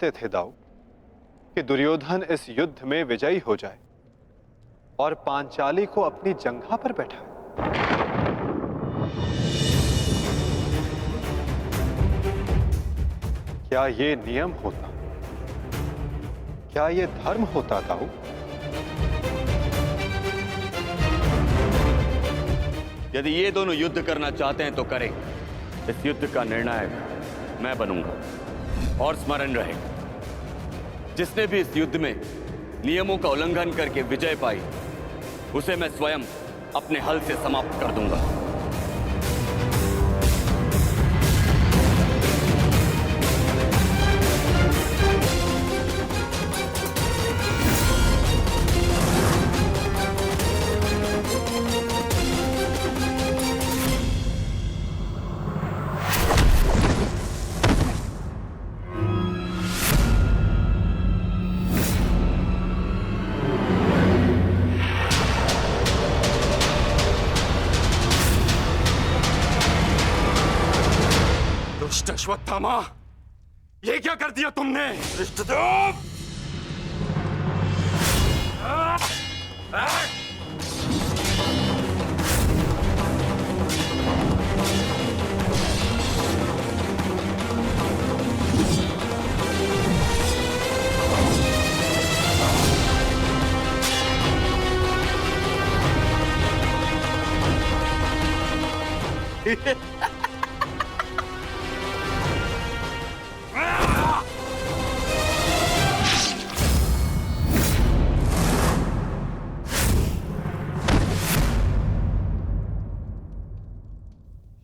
चाहते थे दाऊ कि दुर्योधन इस युद्ध में विजयी हो जाए और पांचाली को अपनी जंघा पर बैठाए। क्या ये नियम होता? क्या ये धर्म होता दाऊ? यदि ये दोनों युद्ध करना चाहते हैं तो करें। इस युद्ध का निर्णायक मैं बनूंगा। और स्मरण रहे, जिसने भी इस युद्ध में नियमों का उल्लंघन करके विजय पाई, उसे मैं स्वयं अपने हल से समाप्त कर दूंगा। अश्वत्थामा, ये क्या कर दिया तुमने? धृष्टद्युम्न!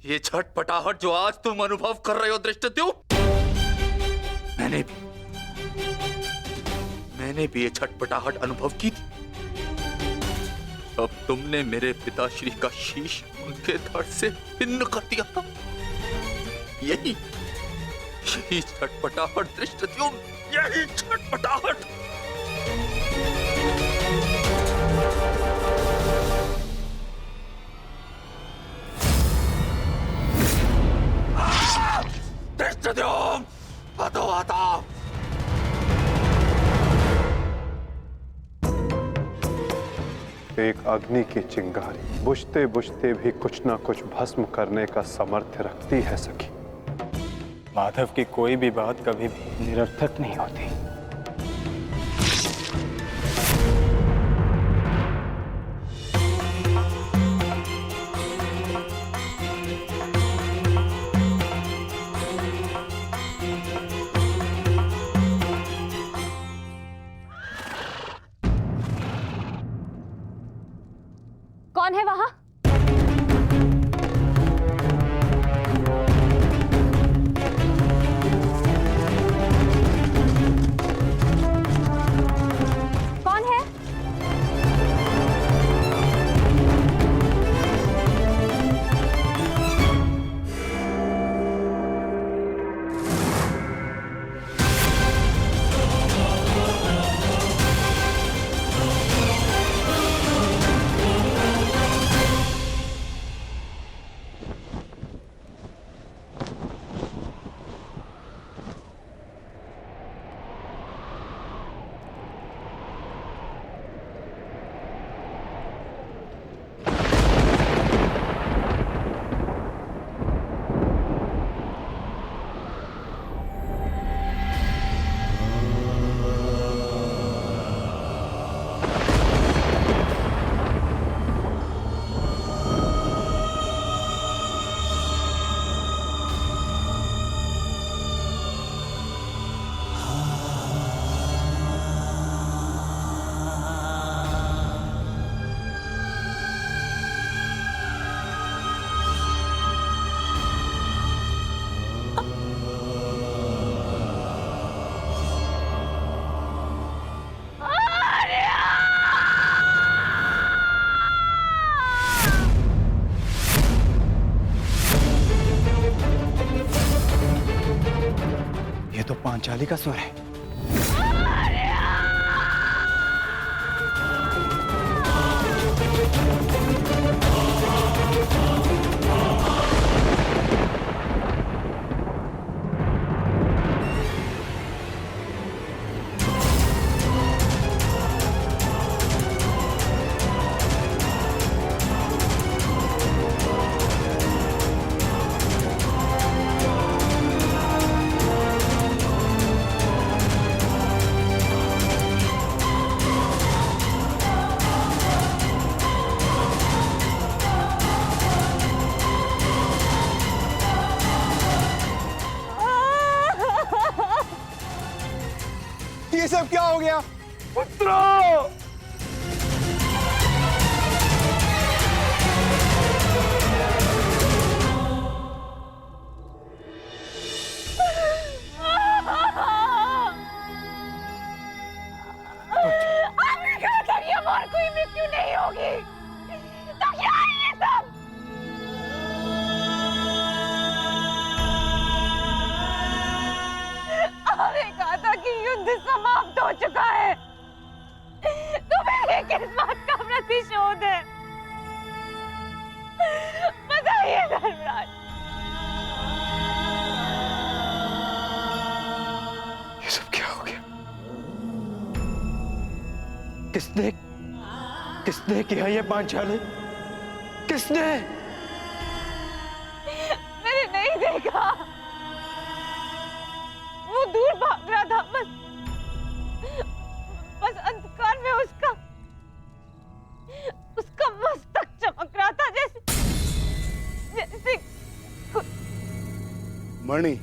ये छटपटाहट जो आज तुम अनुभव कर रहे हो धृष्टद्युम्न, मैंने भी ये छटपटाहट अनुभव की थी। अब तुमने मेरे पिताश्री का शीश उनके धड़ से भिन्न कर दिया था। यही छटपटाहट धृष्टद्युम्न, यही छटपटाहट। धृष्टद्युम्न, हटो हटो। एक अग्नि की चिंगारी बुझते बुझते भी कुछ ना कुछ भस्म करने का सामर्थ्य रखती है सखी। माधव की कोई भी बात कभी भी निरर्थक नहीं होती। कौन है वहां? कौन है? ये तो पांचाली का स्वर है। आपने कहा था कि अब और कोई मृत्यु नहीं होगी, तो क्या है ये सब? आपने कहा था कि युद्ध समाप्त हो चुका है, तो मेरे किस बात का प्रतिशोध है? बताइए धर्मराज। ये सब क्या हो गया? किसने किया ये पांचाली? किसने? मैंने नहीं देखा, वो दूर भाग रहा था, बस अंधकार में उसका मस्तक चमक रहा था, जैसे मणि,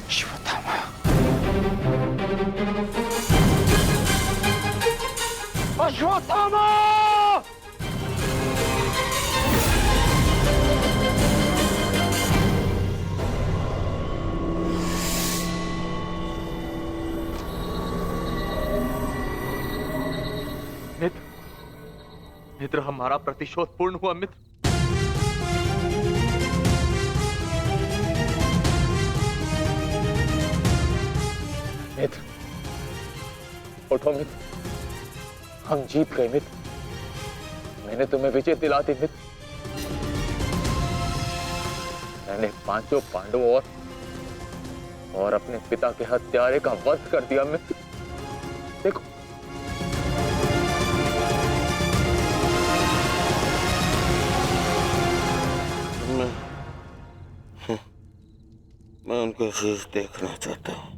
अश्वत्थामा, अश्वत्थामा! मित्र, हमारा प्रतिशोध पूर्ण हुआ मित्र। मित्र, उठो मित्र, हम जीत गए मित्र। मैंने तुम्हें विजय दिला दी मित्र। मैंने पांचों पांडवों और अपने पिता के हत्यारे का वध कर दिया मित्र। देखो, मैं उनका शीश देखना चाहता हूँ।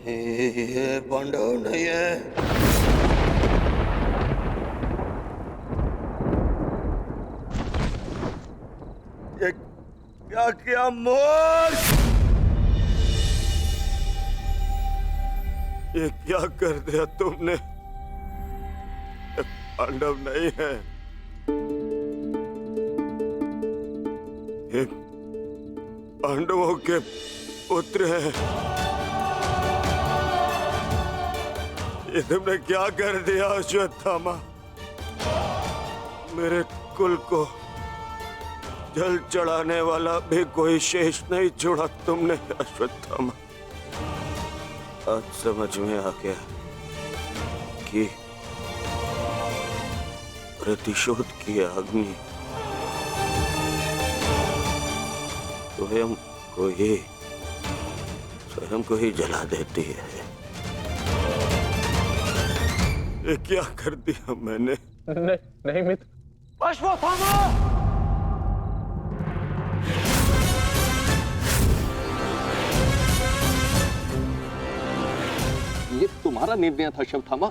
ये पांडव नहीं है। ये क्या किया मूर्ख? ये क्या कर दिया तुमने? ये पांडव नहीं है, ये पांडवों के पुत्र हैं। ये तुमने क्या कर दिया अश्वत्थामा? मेरे कुल को जल चढ़ाने वाला भी कोई शेष नहीं छोड़ा तुमने अश्वत्थामा। आज समझ में आ गया कि प्रतिशोध की अग्नि स्वयं को ही जला देती है। ये क्या कर दिया मैंने? नहीं मित्र। अश्वत्थामा! ये तुम्हारा निर्णय था अश्वत्थामा।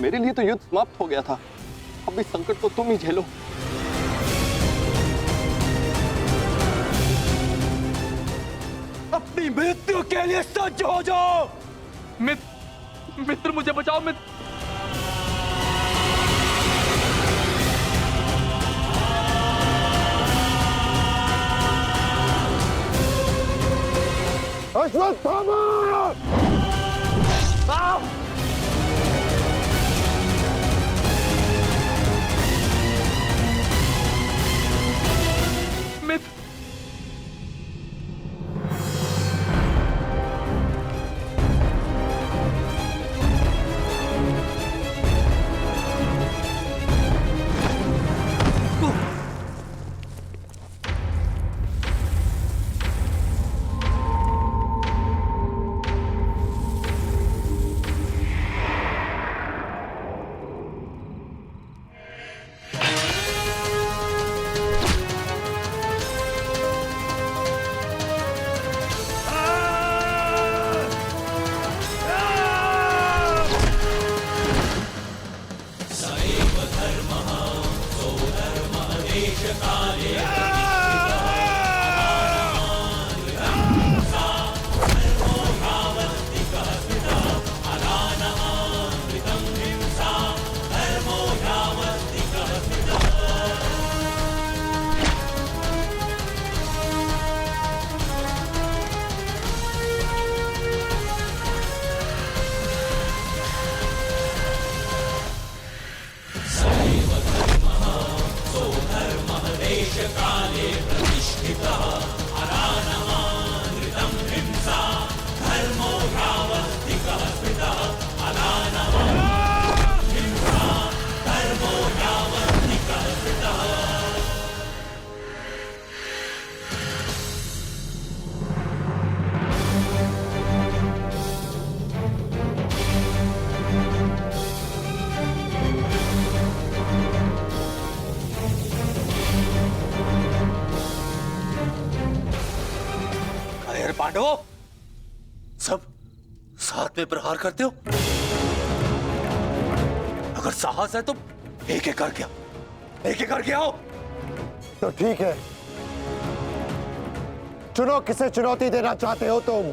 मेरे लिए तो युद्ध समाप्त हो गया था। अब इस संकट को तुम ही झेलो। अपनी मृत्यु के लिए सज्ज हो जाओ। मित्र मुझे बचाओ मित्र। अश्वत्थामा! मित्र, कायर पांडवों, सब साथ में प्रहार करते हो? अगर साहस है तो एक एक करके आओ। तो ठीक है, चुनो किसे चुनौती देना चाहते हो तुम।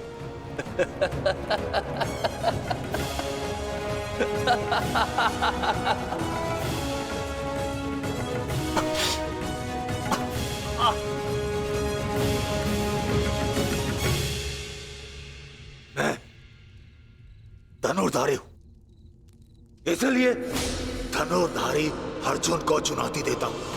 मैं धनुर्धारी हूं, इसलिए धनुर्धारी अर्जुन को चुनौती देता हूं।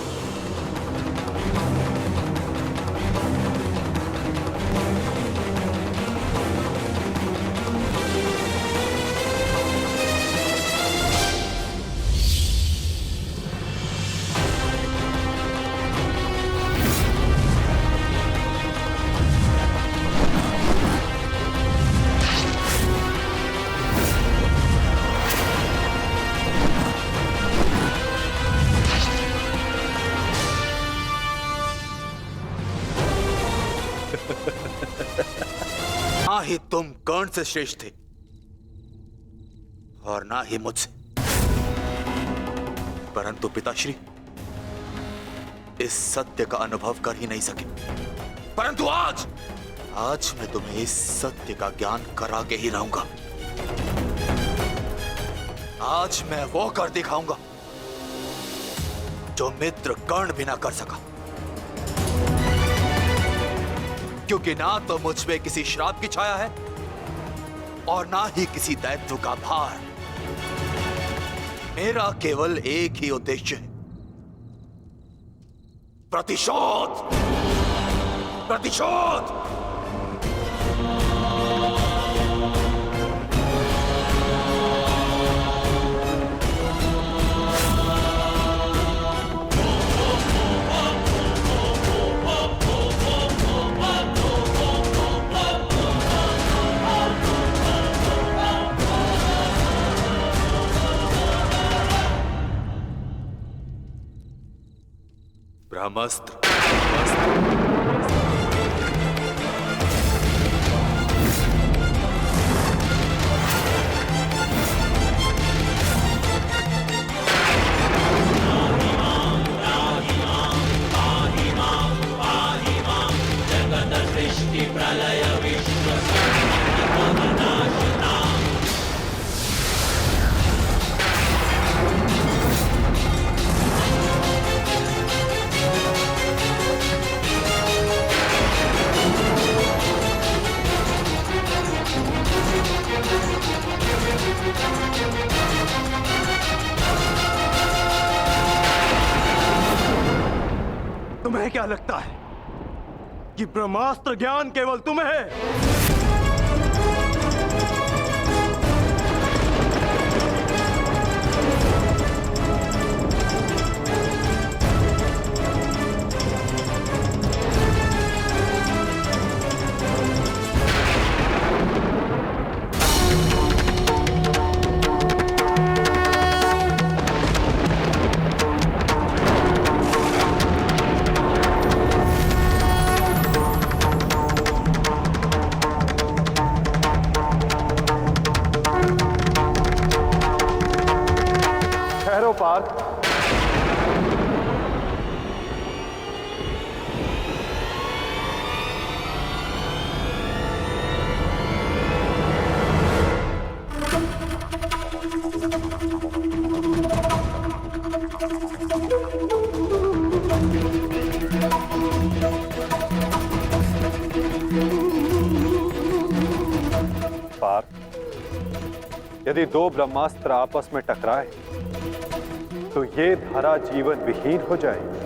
ना ही तुम कर्ण से श्रेष्ठ थे और ना ही मुझसे, परंतु पिताश्री इस सत्य का अनुभव कर ही नहीं सके। परंतु आज मैं तुम्हें इस सत्य का ज्ञान करा के ही रहूंगा। आज मैं वो कर दिखाऊंगा जो मित्र कर्ण भी ना कर सका, क्योंकि ना तो मुझ पे किसी श्राप की छाया है और ना ही किसी दैत्य का भार। मेरा केवल एक ही उद्देश्य है, प्रतिशोध। प्रतिशोध। ब्रह्मास्त्र। तुम्हें क्या लगता है कि ब्रह्मास्त्र ज्ञान केवल तुम्हें है? यदि दो ब्रह्मास्त्र आपस में टकराए तो ये धारा जीवन विहीन हो जाएगी।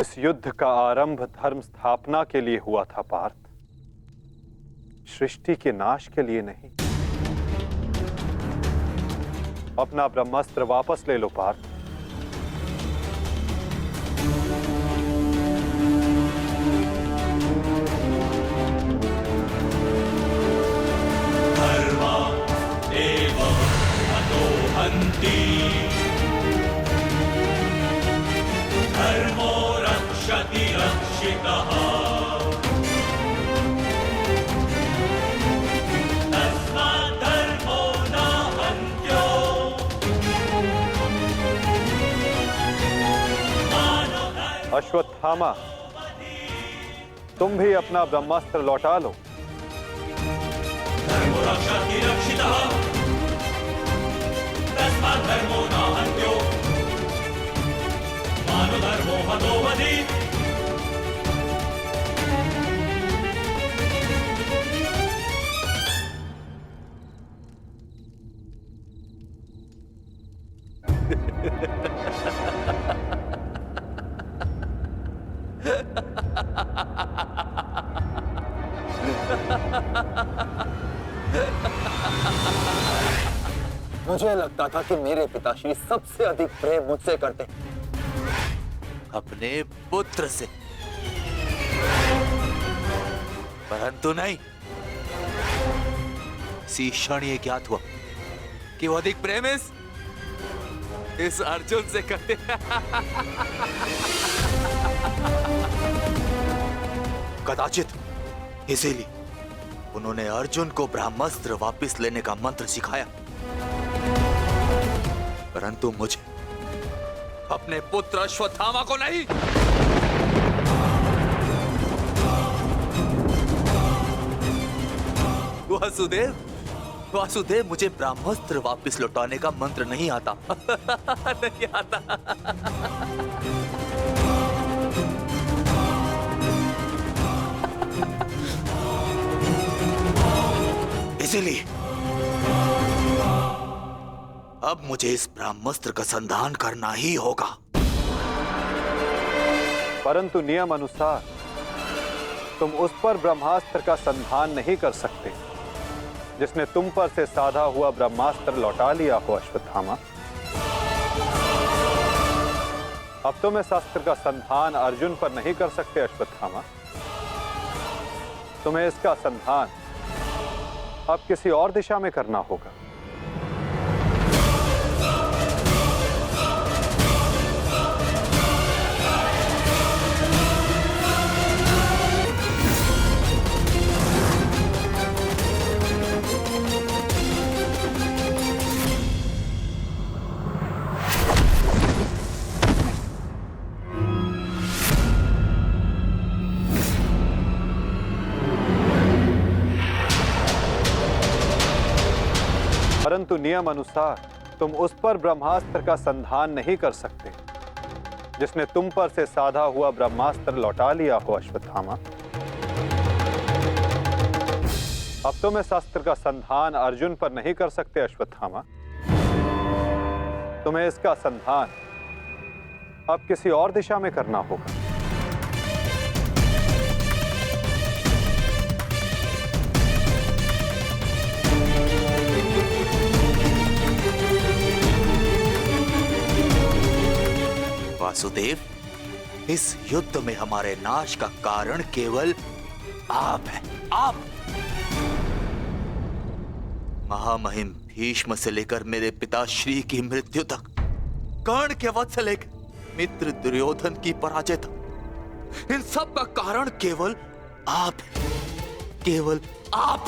इस युद्ध का आरंभ धर्म स्थापना के लिए हुआ था पार्थ, सृष्टि के नाश के लिए नहीं। अपना ब्रह्मास्त्र वापस ले लो पार्थ। धर्मो रक्षति रक्षितः तस्मात् धर्मो न हन्त्यो अश्वत्थामा, तुम भी अपना ब्रह्मास्त्र लौटा लो। धर्मो रक्षति रक्षितः तस्मात् धर्मो न हन्त्यो मानो धर्मो हतो वधि। मुझे लगता था कि मेरे पिताश्री सबसे अधिक प्रेम मुझसे करते, अपने पुत्र से, परंतु नहीं। इसी क्षण ये ज्ञात हुआ कि वो अधिक प्रेम इस अर्जुन से करते। कदाचित इसीलिए उन्होंने अर्जुन को ब्रह्मास्त्र वापस लेने का मंत्र सिखाया, परंतु मुझे, अपने पुत्र अश्वत्थामा को नहीं। वासुदेव, वासुदेव, मुझे ब्रह्मास्त्र वापस लौटाने का मंत्र नहीं आता। नहीं आता। इसीलिए अब मुझे इस ब्रह्मास्त्र का संधान करना ही होगा। परंतु नियम अनुसार तुम उस पर ब्रह्मास्त्र का संधान नहीं कर सकते जिसने तुम पर से साधा हुआ ब्रह्मास्त्र लौटा लिया हो अश्वत्थामा। अब तुम इस अस्त्र का संधान अर्जुन पर नहीं कर सकते अश्वत्थामा। तुम्हें इसका संधान अब किसी और दिशा में करना होगा। परंतु नियम अनुसार तुम उस पर ब्रह्मास्त्र का संधान नहीं कर सकते जिसने तुम पर से साधा हुआ ब्रह्मास्त्र लौटा लिया हो अश्वत्थामा। अब तुम इस अस्त्र का संधान अर्जुन पर नहीं कर सकते अश्वत्थामा। तुम्हें इसका संधान अब किसी और दिशा में करना होगा। वासुदेव, इस युद्ध में हमारे नाश का कारण केवल आप हैं, आप। महामहिम भीष्म से लेकर मेरे पिताश्री की मृत्यु तक, कर्ण के वध से लेकर मित्र दुर्योधन की पराजय तक, इन सब का कारण केवल आप हैं, केवल आप।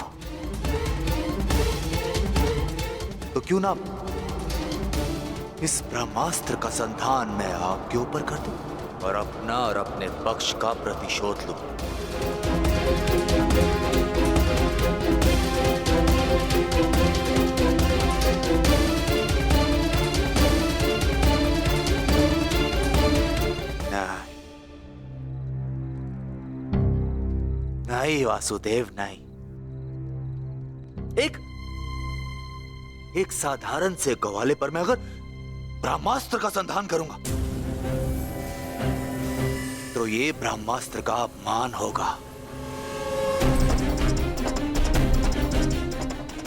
तो क्यों ना इस ब्रह्मास्त्र का संधान मैं आपके ऊपर कर दूं और अपना और अपने पक्ष का प्रतिशोध लूं। नहीं वासुदेव, नहीं। एक साधारण से ग्वाले पर मैं अगर ब्रह्मास्त्र का संधान करूंगा तो ये ब्रह्मास्त्र का अपमान होगा।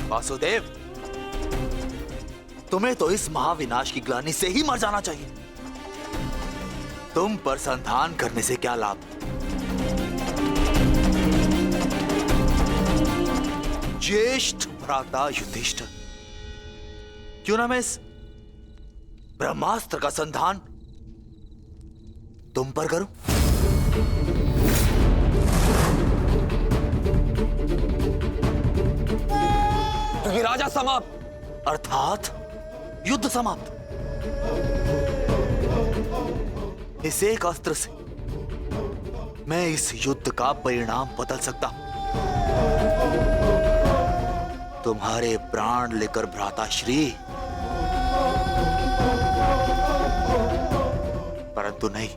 वासुदेव, तुम्हें तो इस महाविनाश की ग्लानि से ही मर जाना चाहिए। तुम पर संधान करने से क्या लाभ? ज्येष्ठ भ्राता युधिष्ठिर, क्यों ना मैं इस ब्रह्मास्त्र का संधान तुम पर करूं? राजा समाप्त, अर्थात युद्ध समाप्त। इस एक अस्त्र से मैं इस युद्ध का परिणाम बदल सकता हूं। तुम्हारे प्राण लेकर भ्राताश्री, परंतु नहीं,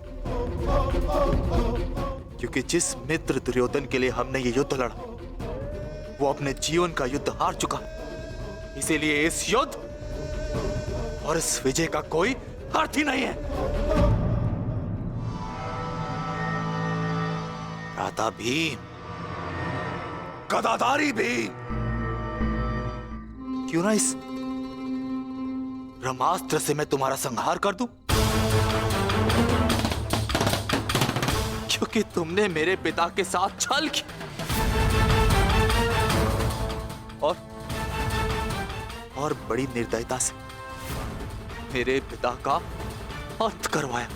क्योंकि जिस मित्र दुर्योधन के लिए हमने ये युद्ध लड़ा वो अपने जीवन का युद्ध हार चुका। इसीलिए इस युद्ध और इस विजय का कोई अर्थ ही नहीं है। भ्राता भीम, गदाधारी भीम, क्यों ना इस ब्रह्मास्त्र से मैं तुम्हारा संहार कर दूं? क्योंकि तुमने मेरे पिता के साथ छल किया और बड़ी निर्दयता से मेरे पिता का अंत करवाया।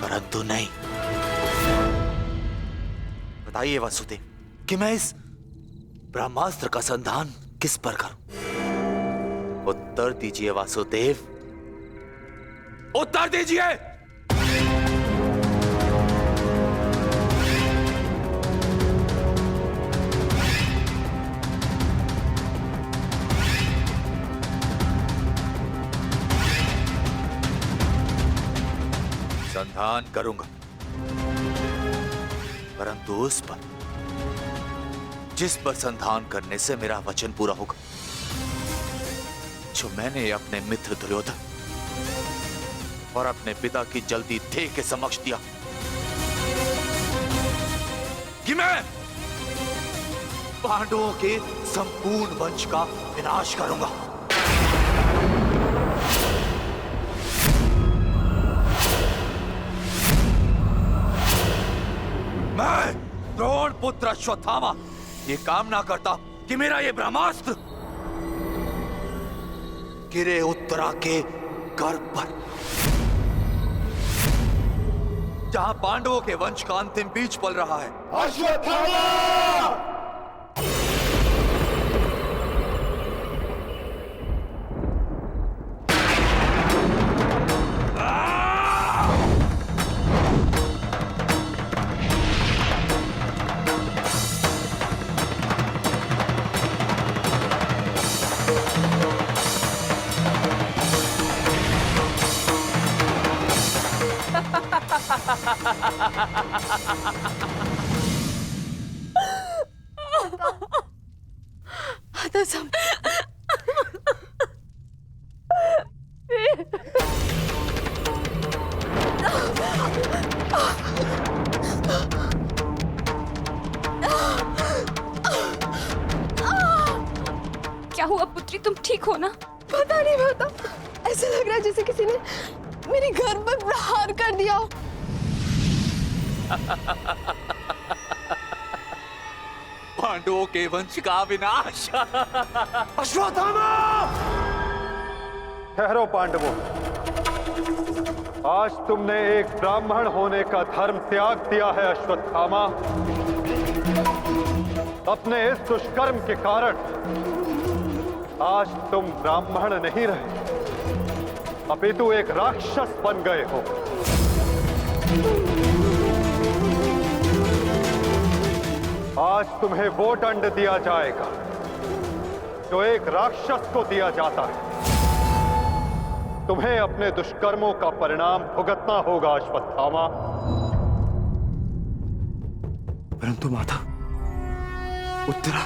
परंतु नहीं। बताइए वासुदेव कि मैं इस ब्रह्मास्त्र का संधान किस पर करूं? उत्तर दीजिए वासुदेव, उत्तर दीजिए। संधान करूंगा, परंतु उस पर जिस पर संधान करने से मेरा वचन पूरा होगा, जो मैंने अपने मित्र दुर्योधन और अपने पिता की जल्दी देह के समक्ष दिया कि मैं पांडवों के संपूर्ण वंश का विनाश करूंगा। मैं द्रोण पुत्र अश्वत्थामा ये कामना करता कि मेरा ये ब्रह्मास्त्र गिरे उत्तरा के गर्भ पर, जहां पांडवों के वंश का अंतिम बीज पल रहा है। अश्वत्थामा! क्या हुआ पुत्री, तुम ठीक हो ना? पता नहीं माता, ऐसा लग रहा है जैसे किसी ने मेरे घर पर प्रहार कर दिया हो। पांडवों के वंश का विनाश। अश्वत्थामा! ठहरो पांडवों, आज तुमने एक ब्राह्मण होने का धर्म त्याग दिया है। अश्वत्थामा, अपने इस दुष्कर्म के कारण आज तुम ब्राह्मण नहीं रहे, अपितु एक राक्षस बन गए हो। आज तुम्हें वो दंड दिया जाएगा जो एक राक्षस को दिया जाता है। तुम्हें अपने दुष्कर्मों का परिणाम भुगतना होगा अश्वत्थामा। परंतु माता, उत्तरा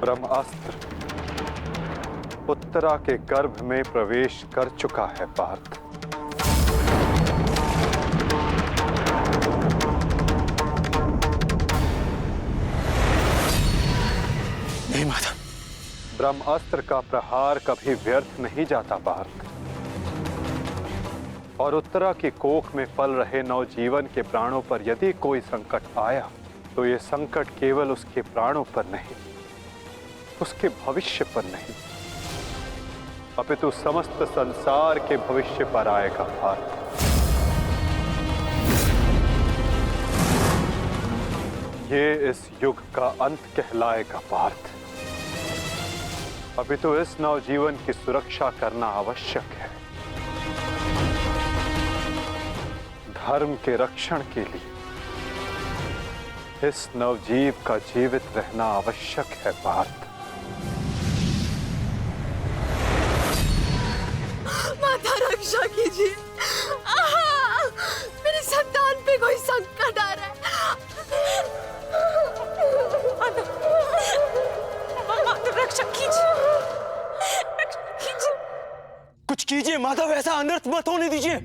ब्रह्मास्त्र उत्तरा के गर्भ में प्रवेश कर चुका है पार्थ। नहीं माता, ब्रह्मास्त्र का प्रहार कभी व्यर्थ नहीं जाता पार्थ। और उत्तरा की कोख में पल रहे नवजीवन के प्राणों पर यदि कोई संकट आया तो ये संकट केवल उसके प्राणों पर नहीं, उसके भविष्य पर नहीं, अपितु समस्त संसार के भविष्य पर आएगा पार्थ। ये इस युग का अंत कहलाएगा पार्थ। अपितु इस नवजीवन की सुरक्षा करना आवश्यक है। धर्म के रक्षण के लिए इस नवजीव का जीवित रहना आवश्यक है पार्थ। माता रक्षा कीजिए, मेरी संतान पे कोई संकट आ रहा है। माता रक्षा कीजिए, रक्षा कीजिए। कुछ कीजिए माता, वैसा अनर्थ मत होने दीजिए।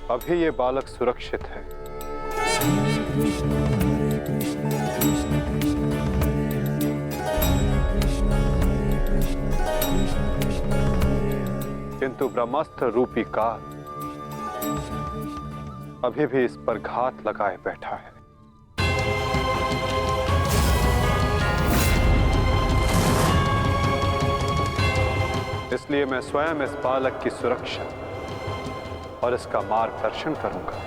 अभी ये बालक सुरक्षित है। किंतु ब्रह्मास्त्र रूपी काल अभी भी इस पर घात लगाए बैठा है। इसलिए मैं स्वयं इस बालक की सुरक्षा और इसका मार्गदर्शन करूंगा।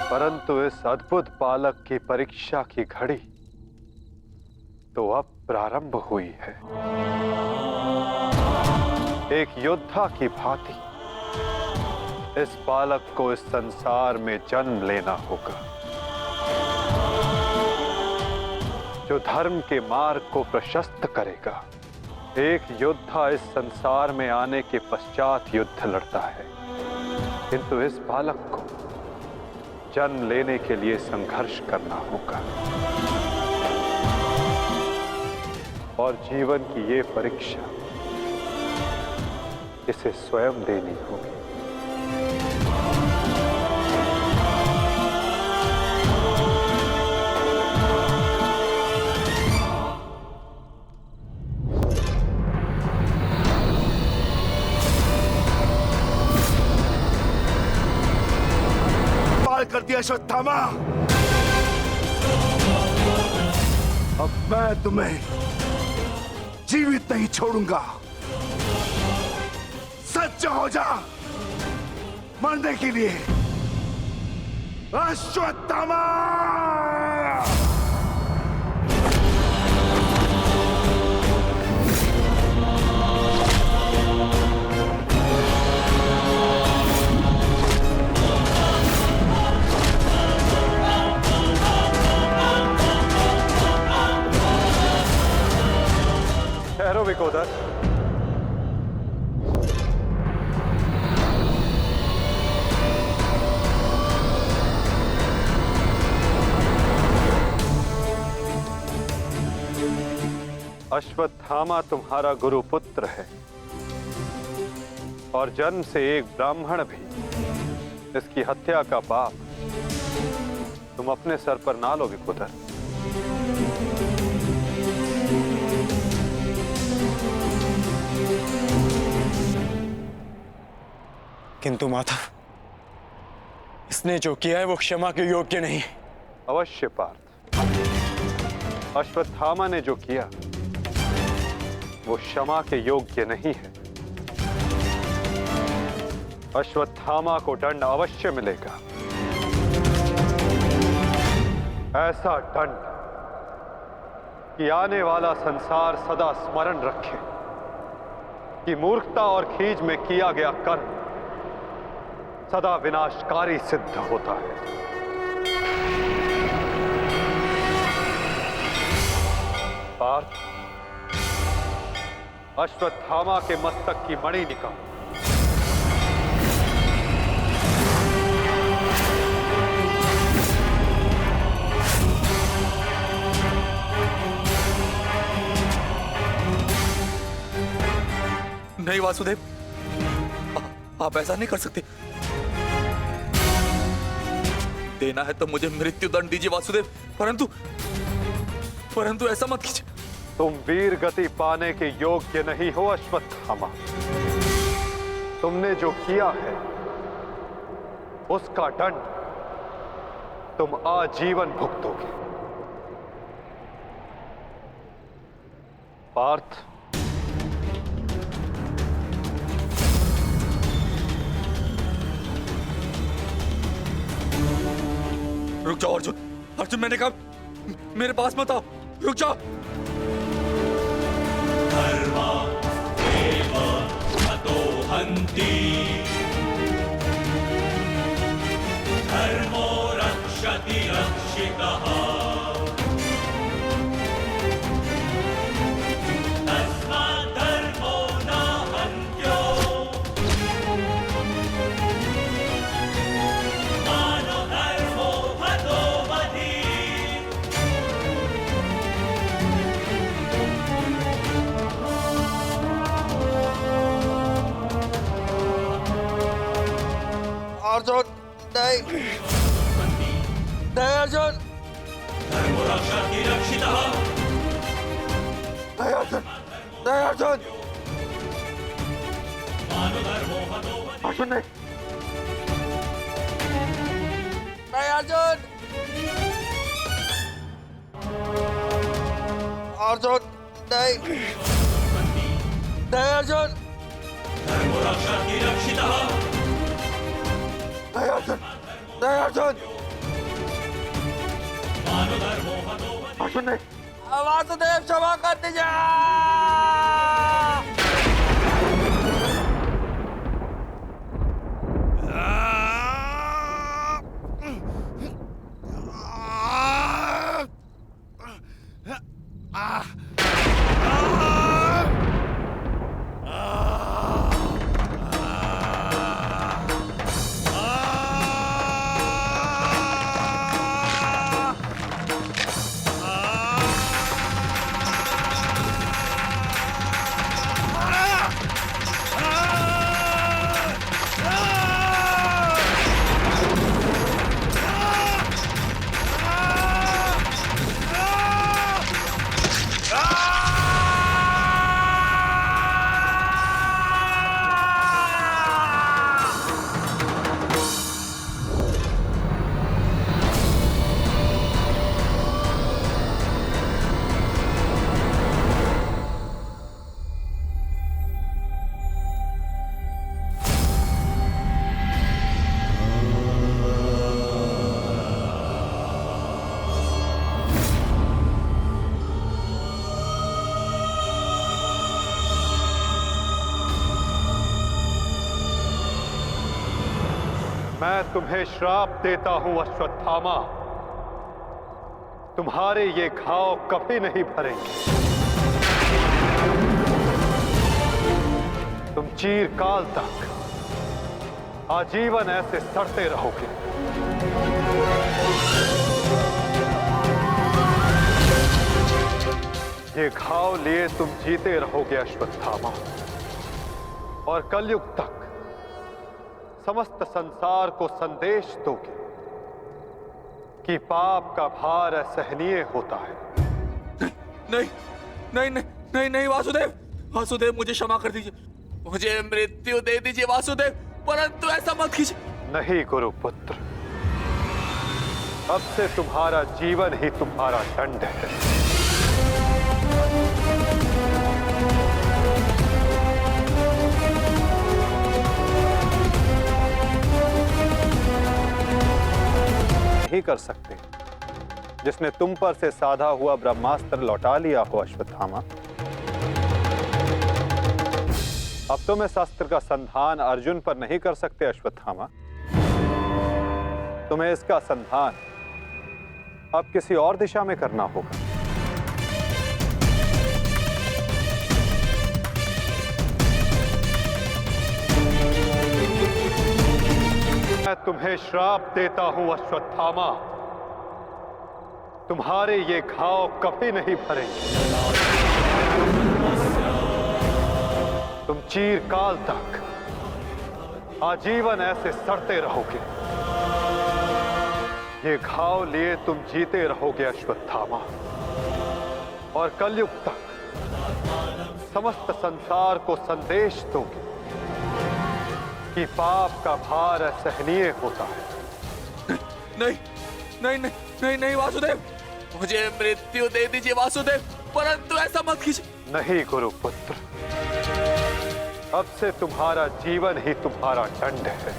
परंतु इस अद्भुत बालक की परीक्षा की घड़ी तो अब प्रारंभ हुई है। एक योद्धा की भांति इस बालक को इस संसार में जन्म लेना होगा, जो धर्म के मार्ग को प्रशस्त करेगा। एक योद्धा इस संसार में आने के पश्चात युद्ध लड़ता है, किंतु इस बालक को जन्म लेने के लिए संघर्ष करना होगा और जीवन की ये परीक्षा इसे स्वयं देनी होगी। पार कर दिया अश्वत्थामा। अब मैं तुम्हें जीवित नहीं छोड़ूंगा। सच हो जा मरने के लिए अश्वत्थामा। ठहरो विकोदर। अश्वत्थामा तुम्हारा गुरु पुत्र है और जन्म से एक ब्राह्मण भी। इसकी हत्या का पाप तुम अपने सर पर ना लो विकोदर। किंतु माता, इसने जो किया है वो क्षमा के योग्य नहीं। अवश्य पार्थ, अश्वत्थामा ने जो किया वो क्षमा के योग्य नहीं है। अश्वत्थामा को दंड अवश्य मिलेगा, ऐसा दंड कि आने वाला संसार सदा स्मरण रखे कि मूर्खता और खीज में किया गया कर्म सदा विनाशकारी सिद्ध होता है। पार्थ, अश्वत्थामा के मस्तक की मणि निकालो। नहीं वासुदेव, आप ऐसा नहीं कर सकते। देना है तो मुझे मृत्यु दंड दीजिए वासुदेव, परंतु ऐसा मत कीजिए। तुम वीर गति पाने के योग्य नहीं हो अश्वत्थामा। तुमने जो किया है उसका दंड तुम आजीवन भुगतोगे। पार्थ, रुक जाओ अर्जुन। अर्जुन, मैंने कहा मेरे पास मत आओ, रुक जाओ। धर्मादेव हतो हन्ति धर्मो रक्षति रक्षितः तस्मात् धर्मो न हन्त्यो मानो धर्मो हतो वधि। अर्जुन नहीं, नहीं अर्जुन, धर्मो रक्षति रक्षितः नहीं अर्जुन, नहीं अर्जुन, मानो धर्मो हतो वधि। अर्जुन नहीं, नहीं अर्जुन। अर्जुन नहीं नहीं अर्जुन धर्मरक्षा की रक्षितः नहीं अर्जुन नहीं अर्जुन मानधर्मो हतो वधि अर्जुन नहीं वासुदेव क्षमा कर दीजिए मैं तुम्हें श्राप देता हूं अश्वत्थामा, तुम्हारे ये घाव कभी नहीं भरेंगे। तुम चीरकाल तक आजीवन ऐसे सड़ते रहोगे। ये घाव लिए तुम जीते रहोगे अश्वत्थामा, और कलयुग तक समस्त संसार को संदेश दोगे कि पाप का भार असहनीय होता है। नहीं नहीं नहीं नहीं नहीं वासुदेव वासुदेव मुझे क्षमा कर दीजिए, मुझे मृत्यु दे दीजिए वासुदेव, परंतु ऐसा मत कीजिए। नहीं गुरुपुत्र, अब से तुम्हारा जीवन ही तुम्हारा दंड है। नहीं कर सकते जिसने तुम पर से साधा हुआ ब्रह्मास्त्र लौटा लिया हो अश्वत्थामा। अब तुम इस अस्त्र का संधान अर्जुन पर नहीं कर सकते अश्वत्थामा। तुम्हें इसका संधान अब किसी और दिशा में करना होगा। मैं तुम्हें श्राप देता हूं अश्वत्थामा, तुम्हारे ये घाव कभी नहीं भरेंगे। तुम चीरकाल तक आजीवन ऐसे सड़ते रहोगे। ये घाव लिए तुम जीते रहोगे अश्वत्थामा, और कलयुग तक समस्त संसार को संदेश दोगे कि पाप का भार असहनीय होता है। नहीं नहीं नहीं नहीं नहीं वासुदेव, मुझे मृत्यु दे दीजिए वासुदेव, परंतु ऐसा मत कीजिए। नहीं गुरुपुत्र, अब से तुम्हारा जीवन ही तुम्हारा दंड है।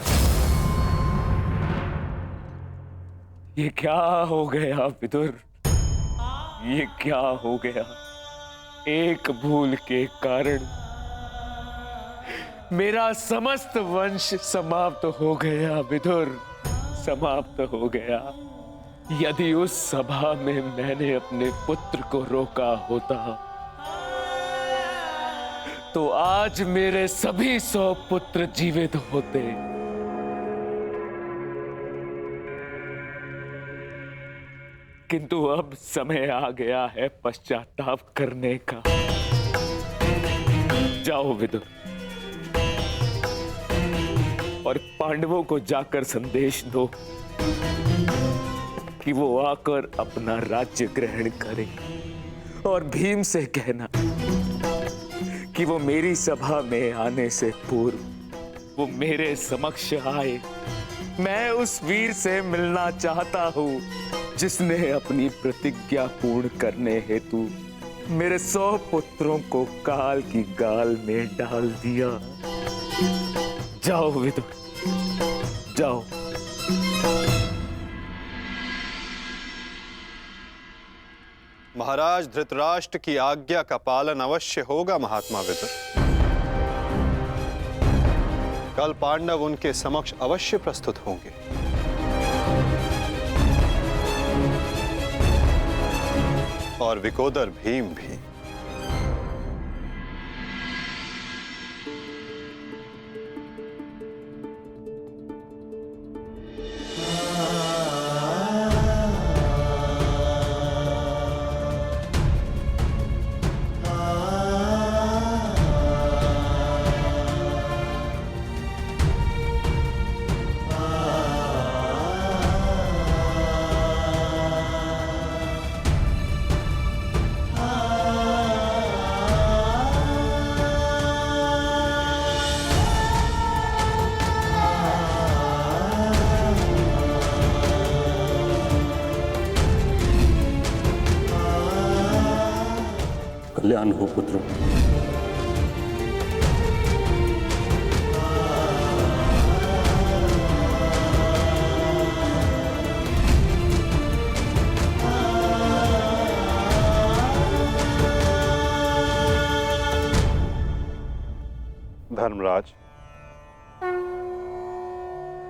ये क्या हो गया विदुर, ये क्या हो गया? एक भूल के कारण मेरा समस्त वंश समाप्त हो गया विदुर, समाप्त हो गया। यदि उस सभा में मैंने अपने पुत्र को रोका होता तो आज मेरे सभी 100 पुत्र जीवित होते। किंतु अब समय आ गया है पश्चाताप करने का। जाओ विदुर, और पांडवों को जाकर संदेश दो कि वो आकर अपना राज्य ग्रहण करें, और भीम से कहना कि वो मेरी सभा में आने से पूर्व वो मेरे समक्ष आए। मैं उस वीर से मिलना चाहता हूं जिसने अपनी प्रतिज्ञा पूर्ण करने हेतु मेरे 100 पुत्रों को काल की गाल में डाल दिया। जाओ विदुर, जाओ। महाराज धृतराष्ट्र की आज्ञा का पालन अवश्य होगा महात्मा विदुर। कल पांडव उनके समक्ष अवश्य प्रस्तुत होंगे। और विकोदर भीम भी। कल्याण हो पुत्र। धर्मराज,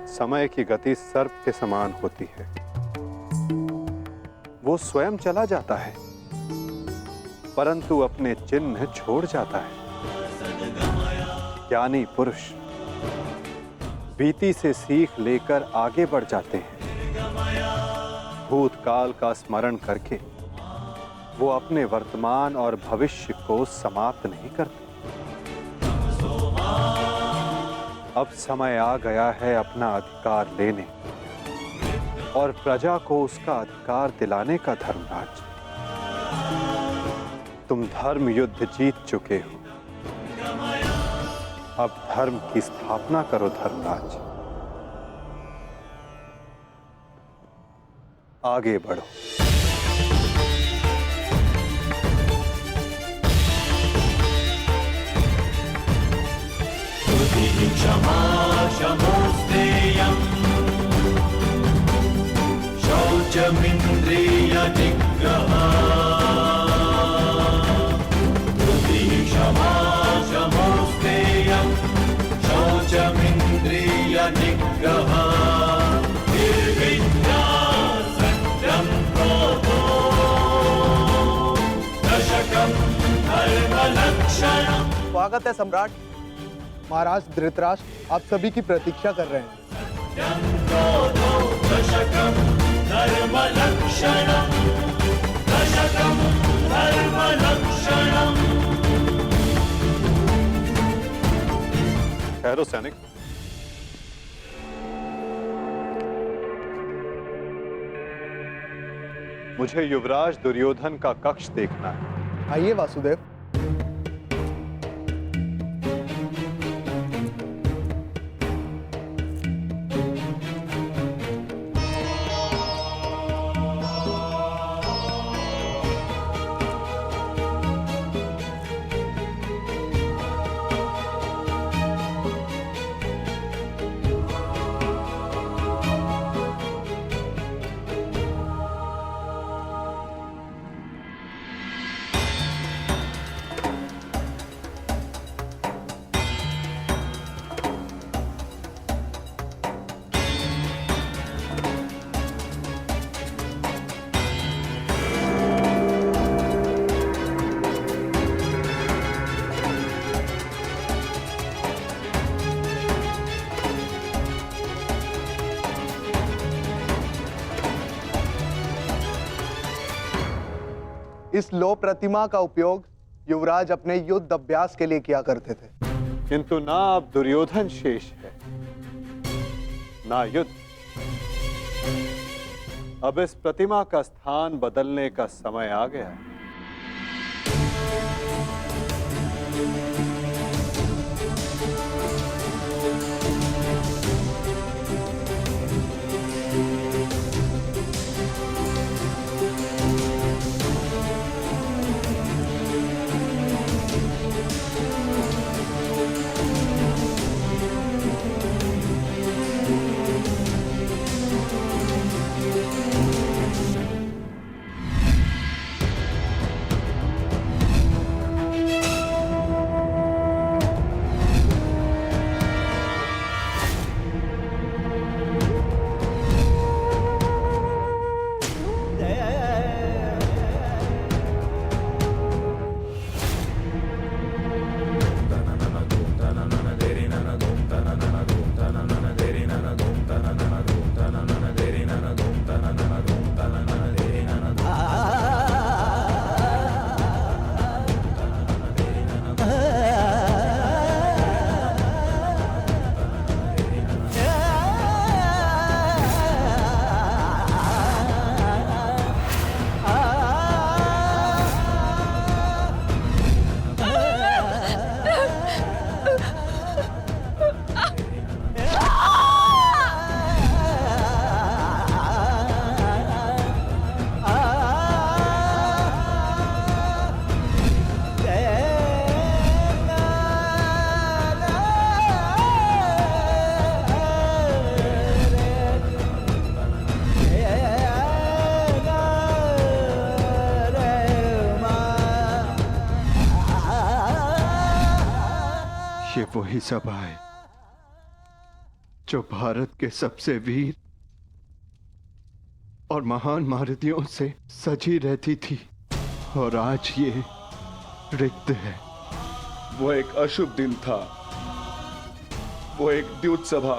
समय की गति सर्प के समान होती है। वो स्वयं चला जाता है परंतु अपने चिन्ह छोड़ जाता है। ज्ञानी पुरुष बीती से सीख लेकर आगे बढ़ जाते हैं। भूतकाल का स्मरण करके वो अपने वर्तमान और भविष्य को समाप्त नहीं करते। अब समय आ गया है अपना अधिकार लेने और प्रजा को उसका अधिकार दिलाने का। धर्मराज, तुम धर्म युद्ध जीत चुके हो, अब धर्म की स्थापना करो। धर्मराज, आगे बढ़ो। क्षमा क्षमोस्तेयम् शौचमिन्द्रिय निग्रहा। क्षमा क्षमोस्तेयम् शौचमिन्द्रिय निग्रहा। निर्विद्या सत्यं क्रोधो दशकं धर्मलक्षणम्। स्वागत है सम्राट। महाराज धृतराष्ट्र आप सभी की प्रतीक्षा कर रहे हैं। ठहरो सैनिक। मुझे युवराज दुर्योधन का कक्ष देखना है। आइए वासुदेव। इस लो प्रतिमा का उपयोग युवराज अपने युद्ध अभ्यास के लिए किया करते थे। किंतु ना अब दुर्योधन शेष है, ना युद्ध। अब इस प्रतिमा का स्थान बदलने का समय आ गया है। वही सभा है जो भारत के सबसे वीर और महान महारथियों से सजी रहती थी, और आज ये रिक्त है। वो एक अशुभ दिन था, वो एक द्यूत सभा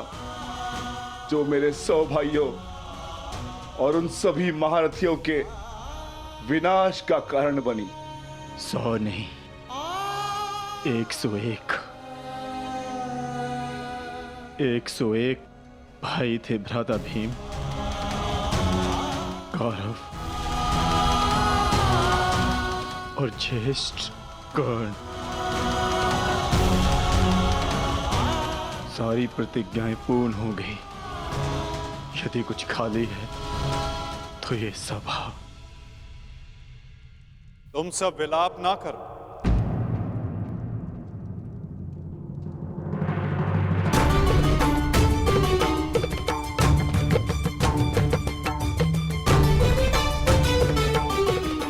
जो मेरे 100 भाइयों और उन सभी महारथियों के विनाश का कारण बनी। 100 नहीं, 101 101 भाई थे भ्राता भीम, कौरव और ज्येष्ठ कर्ण। सारी प्रतिज्ञाएं पूर्ण हो गई। यदि कुछ खाली है तो ये सभा। तुम सब विलाप ना करो।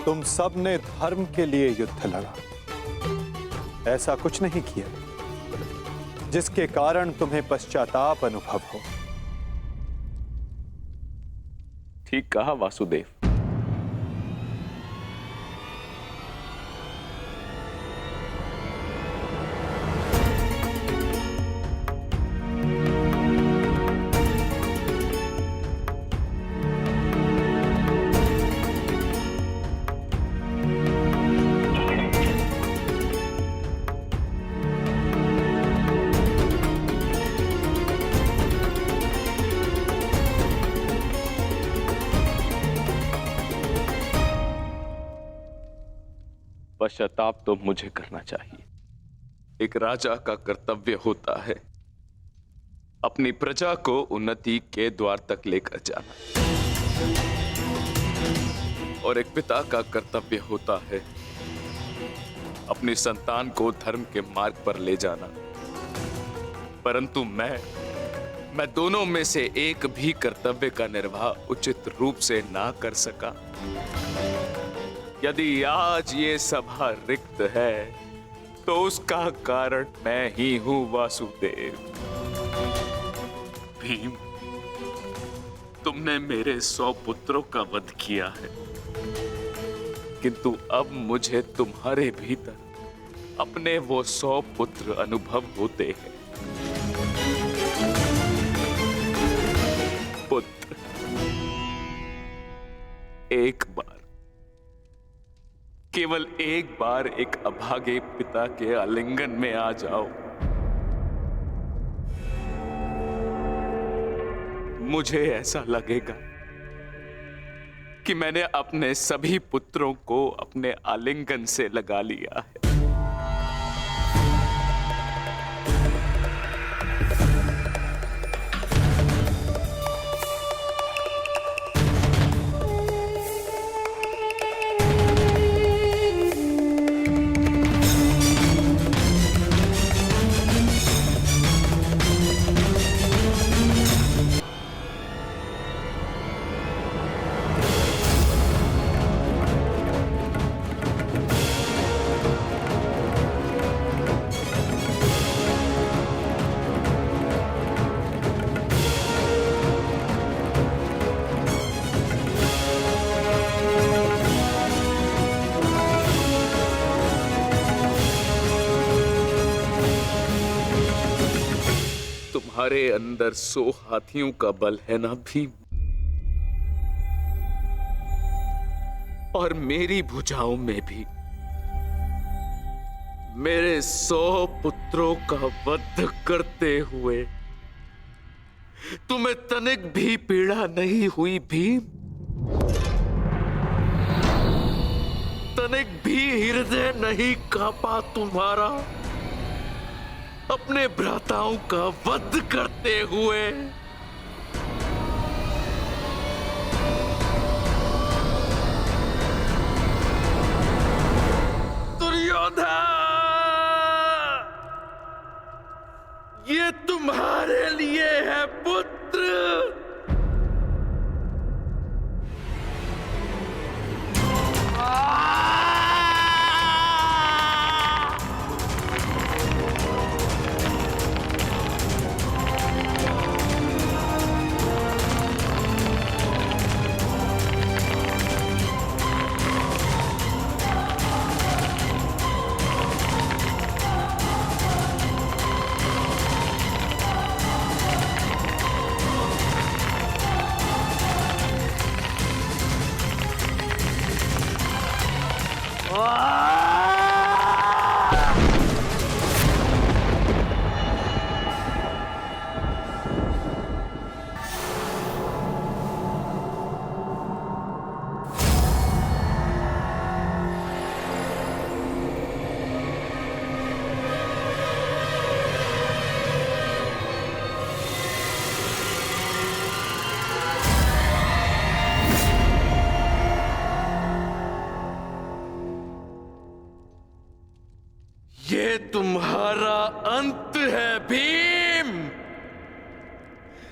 तुम सब ने धर्म के लिए युद्ध लड़ा, ऐसा कुछ नहीं किया जिसके कारण तुम्हें पश्चाताप अनुभव हो। ठीक कहा वासुदेव। पश्चाताप तो मुझे करना चाहिए। एक राजा का कर्तव्य होता है अपनी प्रजा को उन्नति के द्वार तक लेकर जाना, और एक पिता का कर्तव्य होता है अपनी संतान को धर्म के मार्ग पर ले जाना। परंतु मैं दोनों में से एक भी कर्तव्य का निर्वाह उचित रूप से ना कर सका। यदि आज ये सभा रिक्त है तो उसका कारण मैं ही हूं वासुदेव। भीम, तुमने मेरे 100 पुत्रों का वध किया है, किंतु अब मुझे तुम्हारे भीतर अपने वो 100 पुत्र अनुभव होते हैं। पुत्र, एक बार, केवल एक बार एक अभागे पिता के आलिंगन में आ जाओ। मुझे ऐसा लगेगा कि मैंने अपने सभी पुत्रों को अपने आलिंगन से लगा लिया है। तुम्हारे अंदर 100 हाथियों का बल है ना भीम, और मेरी भुजाओं में भी मेरे 100 पुत्रों का वध करते हुए तुम्हें तनिक भी पीड़ा नहीं हुई भीम? तनिक भी हृदय नहीं कांपा तुम्हारा अपने भ्राताओं का वध करते हुए? दुर्योधन, ये तुम्हारे लिए है पुत्र। तुम्हारा अंत है भीम,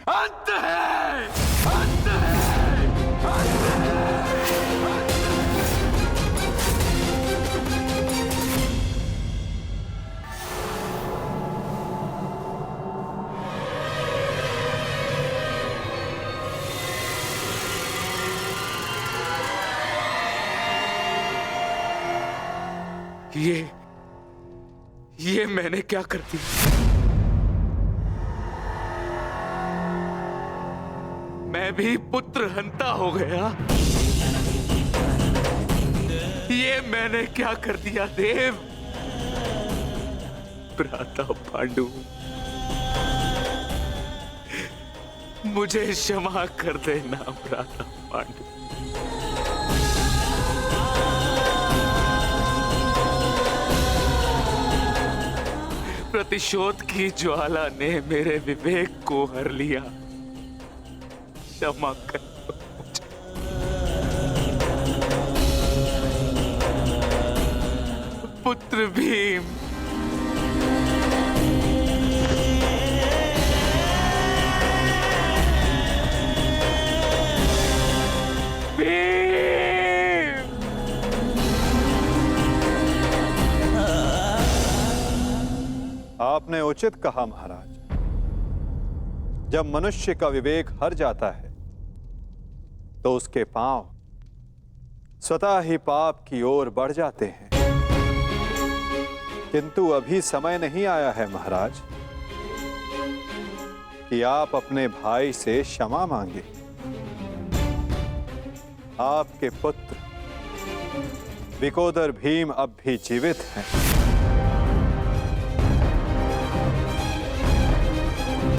अंत है, अंत है, अंत है। ये मैंने क्या कर दिया? मैं भी पुत्र हंता हो गया। ये मैंने क्या कर दिया देव? भ्राता पांडु, मुझे क्षमा कर देना भ्राता पांडु। प्रतिशोध की ज्वाला ने मेरे विवेक को हर लिया, क्षमा कर दो मुझे। पुत्र भीम, आपने उचित कहा महाराज। जब मनुष्य का विवेक हर जाता है तो उसके पांव स्वतः ही पाप की ओर बढ़ जाते हैं। किंतु अभी समय नहीं आया है महाराज कि आप अपने भाई से क्षमा मांगे। आपके पुत्र विकोदर भीम अब भी जीवित हैं।